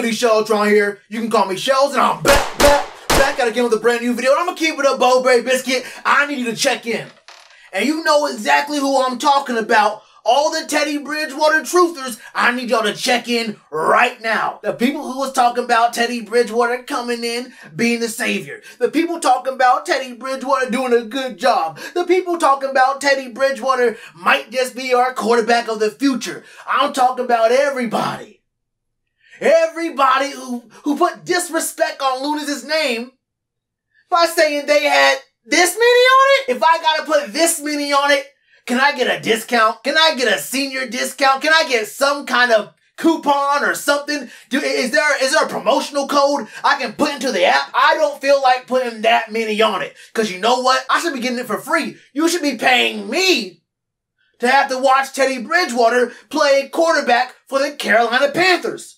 buddy Shellitronnn here. You can call me Shells, and I'm back again with a brand new video. And I'm gonna keep it up, Bowberry Biscuit. I need you to check in. And you know exactly who I'm talking about. All the Teddy Bridgewater truthers, I need y'all to check in right now. The people who was talking about Teddy Bridgewater coming in, being the savior. The people talking about Teddy Bridgewater doing a good job. The people talking about Teddy Bridgewater might just be our quarterback of the future. I'm talking about everybody. Everybody who put disrespect on Lunas' name by saying they had this many on it. If I gotta put this many on it, can I get a discount? Can I get a senior discount? Can I get some kind of coupon or something? Is there a promotional code I can put into the app? I don't feel like putting that many on it. Because you know what? I should be getting it for free. You should be paying me to have to watch Teddy Bridgewater play quarterback for the Carolina Panthers.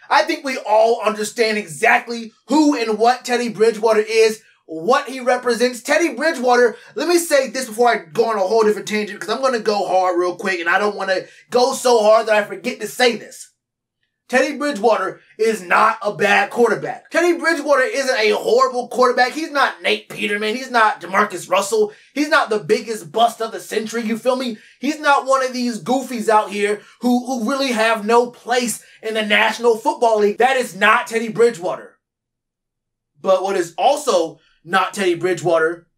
I think we all understand exactly who and what Teddy Bridgewater is, what he represents. Teddy Bridgewater, let me say this before I go on a whole different tangent, because I'm going to go hard real quick, and I don't want to go so hard that I forget to say this. Teddy Bridgewater is not a bad quarterback. Teddy Bridgewater isn't a horrible quarterback. He's not Nate Peterman. He's not DeMarcus Russell. He's not the biggest bust of the century, you feel me? He's not one of these goofies out here who really have no place in the National Football League. That is not Teddy Bridgewater. But what is also not Teddy Bridgewater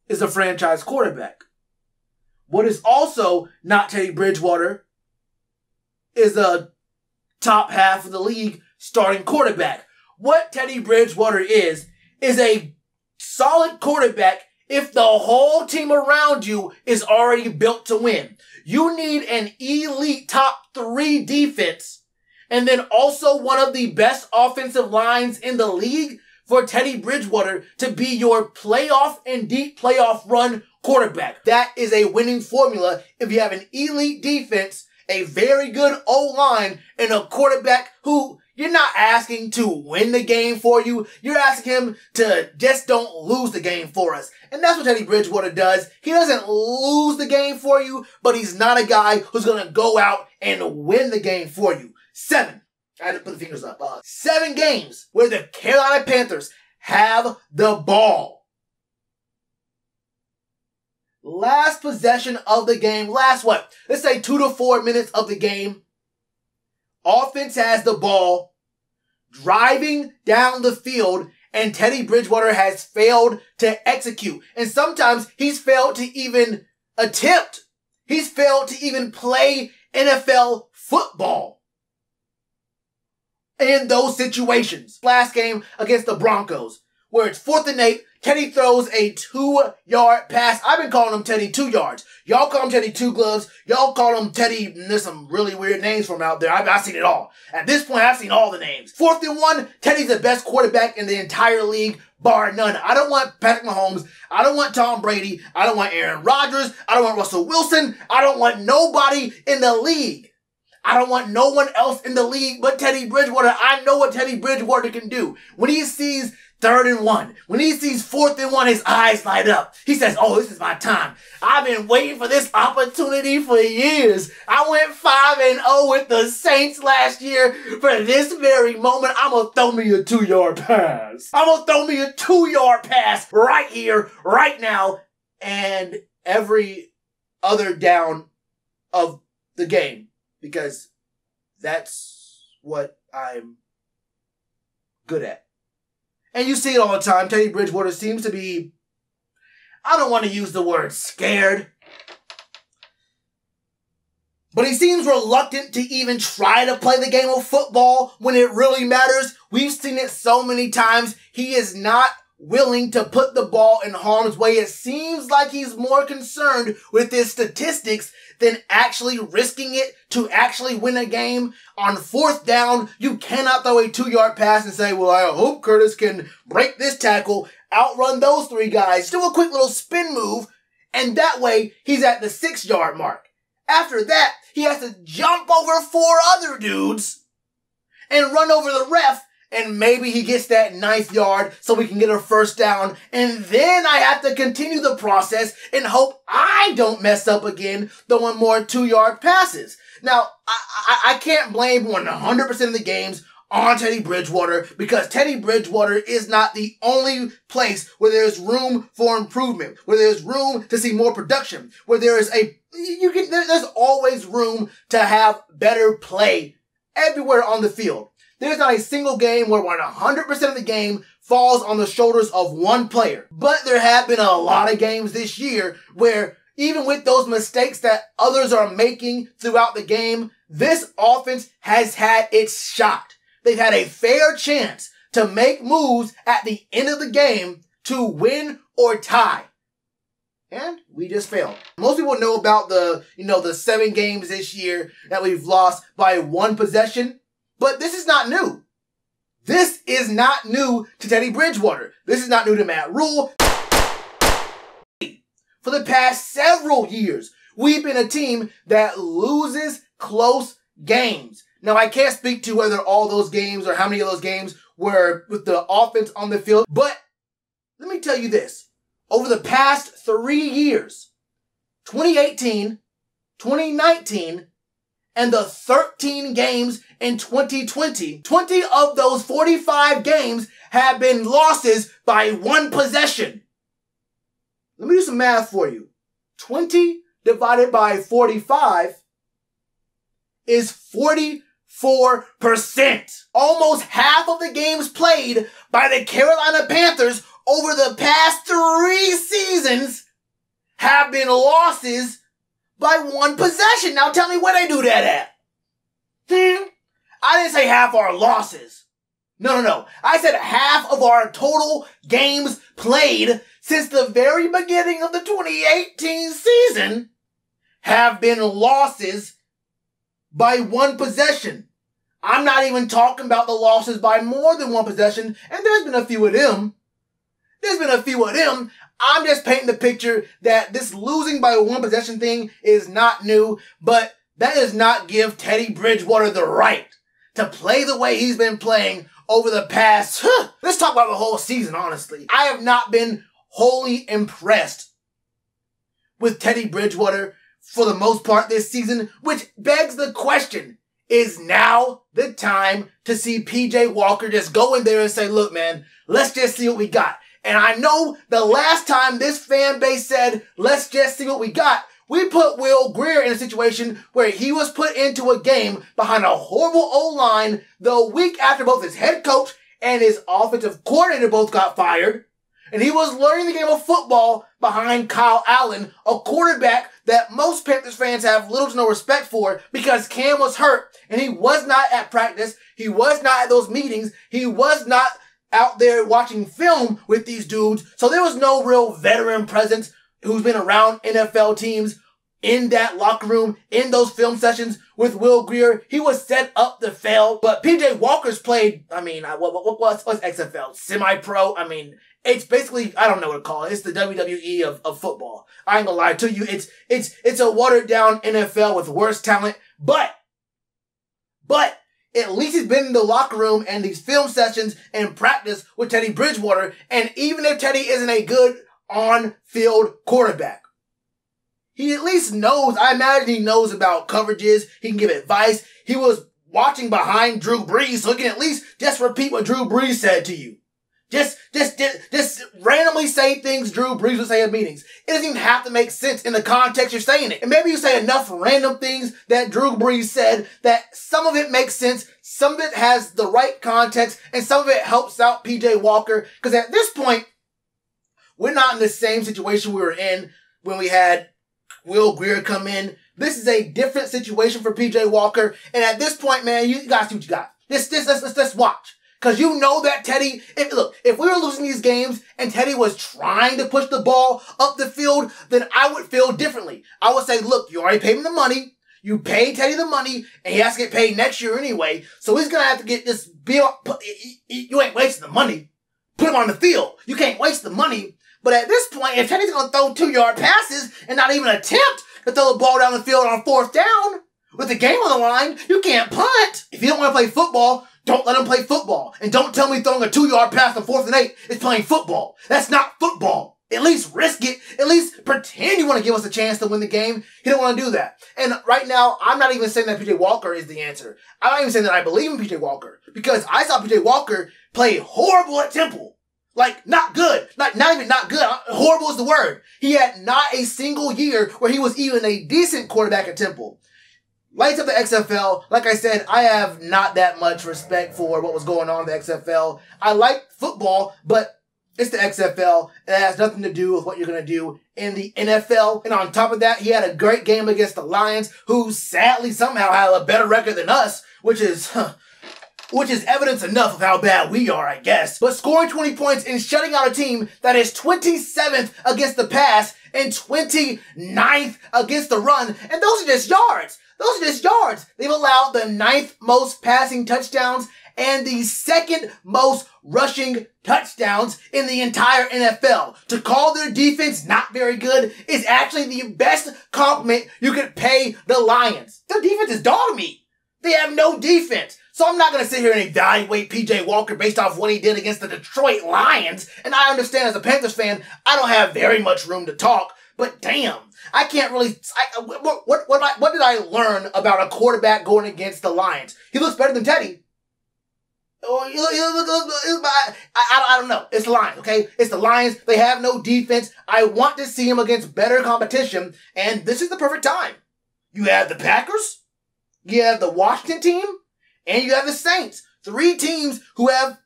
is a franchise quarterback. What is also not Teddy Bridgewater is a top half of the league starting quarterback. What Teddy Bridgewater is a solid quarterback if the whole team around you is already built to win. You need an elite top 3 defense and then also one of the best offensive lines in the league for Teddy Bridgewater to be your playoff and deep playoff run quarterback. That is a winning formula if you have an elite defense, a very good O-line, and a quarterback who you're not asking to win the game for you. You're asking him to just don't lose the game for us. And that's what Teddy Bridgewater does. He doesn't lose the game for you, but he's not a guy who's going to go out and win the game for you. 7. I had to put the fingers up. 7 games where the Carolina Panthers have the ball. Last possession of the game. Last what? Let's say 2 to 4 minutes of the game. Offense has the ball. Driving down the field. And Teddy Bridgewater has failed to execute. And sometimes he's failed to even attempt. He's failed to even play NFL football. In those situations. Last game against the Broncos, where it's 4th and 8, Teddy throws a 2-yard pass. I've been calling him Teddy 2 yards. Y'all call him Teddy 2 gloves. Y'all call him Teddy, there's some really weird names from out there. I've seen it all. At this point, I've seen all the names. 4th and 1, Teddy's the best quarterback in the entire league, bar none. I don't want Patrick Mahomes. I don't want Tom Brady. I don't want Aaron Rodgers. I don't want Russell Wilson. I don't want nobody in the league. I don't want no one else in the league but Teddy Bridgewater. I know what Teddy Bridgewater can do. When he sees 3rd and 1, when he sees 4th and 1, his eyes light up. He says, oh, this is my time. I've been waiting for this opportunity for years. I went 5-0 with the Saints last year for this very moment. I'm going to throw me a 2-yard pass. I'm going to throw me a 2-yard pass right here, right now, and every other down of the game. Because that's what I'm good at. And you see it all the time. Teddy Bridgewater seems to be, I don't want to use the word scared, but he seems reluctant to even try to play the game of football when it really matters. We've seen it so many times. He is not willing to put the ball in harm's way. It seems like he's more concerned with his statistics than actually risking it to actually win a game. On 4th down, you cannot throw a 2-yard pass and say, well, I hope Curtis can break this tackle, outrun those 3 guys, do a quick little spin move, and that way he's at the 6-yard mark. After that, he has to jump over 4 other dudes and run over the ref, and maybe he gets that 9th yard so we can get a 1st down. And then I have to continue the process and hope I don't mess up again throwing more 2-yard passes. Now, I can't blame 100% of the games on Teddy Bridgewater because Teddy Bridgewater is not the only place where there's room for improvement, where there's room to see more production, where there's always room to have better play everywhere on the field. There's not a single game where 100% of the game falls on the shoulders of one player. But there have been a lot of games this year where even with those mistakes that others are making throughout the game, this offense has had its shot. They've had a fair chance to make moves at the end of the game to win or tie. And we just failed. Most people know about the 7 games this year that we've lost by 1 possession, but this is not new. This is not new to Teddy Bridgewater. This is not new to Matt Rule. For the past several years, we've been a team that loses close games. Now, I can't speak to whether all those games or how many of those games were with the offense on the field, but let me tell you this. Over the past 3 years, 2018, 2019, and the 13 games in 2020, 20 of those 45 games have been losses by 1 possession. Let me do some math for you. 20 divided by 45 is 44%. Almost half of the games played by the Carolina Panthers over the past 3 seasons have been losses by 1 possession. Now tell me where they do that at. I didn't say half our losses. No. I said half of our total games played since the very beginning of the 2018 season have been losses by 1 possession. I'm not even talking about the losses by more than 1 possession, and there's been a few of them. I'm just painting the picture that this losing by 1 possession thing is not new, but that does not give Teddy Bridgewater the right to play the way he's been playing over the past, let's talk about the whole season, honestly. I have not been wholly impressed with Teddy Bridgewater for the most part this season, which begs the question, is now the time to see PJ Walker just go in there and say, look, man, let's just see what we got. And I know the last time this fan base said, let's just see what we got, we put Will Grier in a situation where he was put into a game behind a horrible O-line the week after both his head coach and his offensive coordinator both got fired. And he was learning the game of football behind Kyle Allen, a quarterback that most Panthers fans have little to no respect for because Cam was hurt and he was not at practice. He was not at those meetings. He was not out there watching film with these dudes. So there was no real veteran presence who's been around NFL teams in that locker room, in those film sessions with Will Grier. He was set up to fail. But PJ Walker's played, what's XFL? Semi-pro? It's basically, I don't know what to call it. It's the WWE of football. I ain't gonna lie to you. It's a watered down NFL with worse talent. But at least he's been in the locker room and these film sessions and practice with Teddy Bridgewater. And even if Teddy isn't a good on-field quarterback, he at least knows, I imagine he knows about coverages. He can give advice. He was watching behind Drew Brees, so he can at least just repeat what Drew Brees said to you. Just randomly say things Drew Brees would say in meetings. It doesn't even have to make sense in the context you're saying it. And maybe you say enough random things that Drew Brees said that some of it makes sense, some of it has the right context, and some of it helps out PJ Walker. Because at this point, we're not in the same situation we were in when we had Will Grier come in. This is a different situation for PJ Walker. And at this point, man, you gotta see what you got. Let's watch. Because you know that Teddy, if we were losing these games and Teddy was trying to push the ball up the field, then I would feel differently. I would say, look, you already paid him the money. You paid Teddy the money, and he has to get paid next year anyway. So he's going to have to get this bill. You ain't wasting the money. Put him on the field. You can't waste the money. But at this point, if Teddy's going to throw 2-yard passes and not even attempt to throw the ball down the field on 4th down with the game on the line, you can't punt. If you don't want to play football, don't let him play football. And don't tell me throwing a 2-yard pass on 4th and 8 is playing football. That's not football. At least risk it. At least pretend you want want to give us a chance to win the game. He didn't want to do that. And right now, I'm not even saying that PJ Walker is the answer. I'm not even saying that I believe in PJ Walker, because I saw PJ Walker play horrible at Temple. Like, not good. Not even not good. Horrible is the word. He had not a single year where he was even a decent quarterback at Temple. Lights up the XFL. Like I said, I have not that much respect for what was going on in the XFL. I like football, but it's the XFL, and it has nothing to do with what you're going to do in the NFL. And on top of that, he had a great game against the Lions, who sadly somehow had a better record than us, which is evidence enough of how bad we are, I guess. But scoring 20 points and shutting out a team that is 27th against the pass and 29th against the run, and those are just yards. Those are just yards. They've allowed the 9th most passing touchdowns and the 2nd most rushing touchdowns in the entire NFL. To call their defense not very good is actually the best compliment you could pay the Lions. Their defense is dog meat. They have no defense. So I'm not going to sit here and evaluate PJ Walker based off what he did against the Detroit Lions. And I understand as a Panthers fan, I don't have very much room to talk. But damn, I can't really... What did I learn about a quarterback going against the Lions? He looks better than Teddy. I don't know. It's the Lions, okay? It's the Lions. They have no defense. I want to see him against better competition. And this is the perfect time. You have the Packers. You have the Washington team. And you have the Saints. 3 teams who have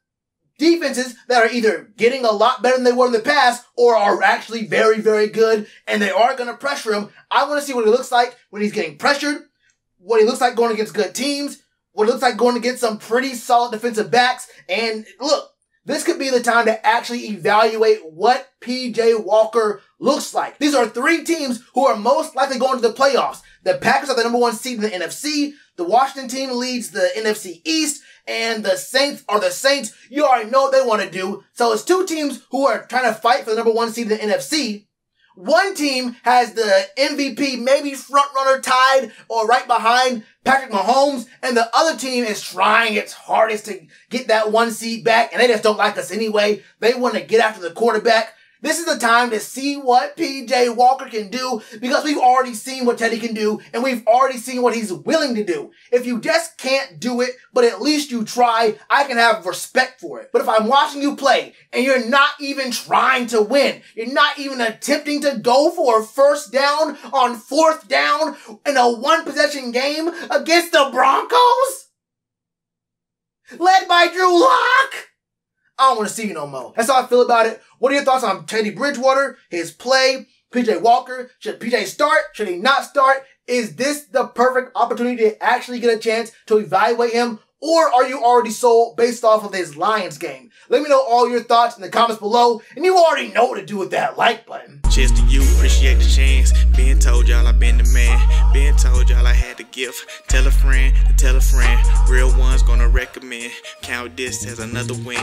defenses that are either getting a lot better than they were in the past or are actually very, very good, and they are going to pressure him. I want to see what he looks like when he's getting pressured, what he looks like going against good teams, what it looks like going against some pretty solid defensive backs. And look, this could be the time to actually evaluate what PJ Walker looks like. These are 3 teams who are most likely going to the playoffs. The Packers are the number 1 seed in the NFC. The Washington team leads the NFC East, and the Saints are the Saints. You already know what they want to do. So it's 2 teams who are trying to fight for the number 1 seed in the NFC. 1 team has the MVP, maybe front runner tied or right behind Patrick Mahomes, and the other team is trying its hardest to get that 1 seed back, and they just don't like us anyway. They want to get after the quarterback. This is the time to see what PJ Walker can do, because we've already seen what Teddy can do, and we've already seen what he's willing to do. If you just can't do it, but at least you try, I can have respect for it. But if I'm watching you play, and you're not even trying to win, you're not even attempting to go for a first down on 4th down in a 1-possession game against the Broncos, led by Drew Lock, I don't want to see you no more. That's how I feel about it. What are your thoughts on Teddy Bridgewater, his play, PJ Walker? Should PJ start? Should he not start? Is this the perfect opportunity to actually get a chance to evaluate him? Or are you already sold based off of his Lions game? Let me know all your thoughts in the comments below. And you already know what to do with that like button. Cheers to you, appreciate the chance. Been told y'all I been the man. Been told y'all I had the gift. Tell a friend to tell a friend. Real ones gonna recommend. Count this as another win.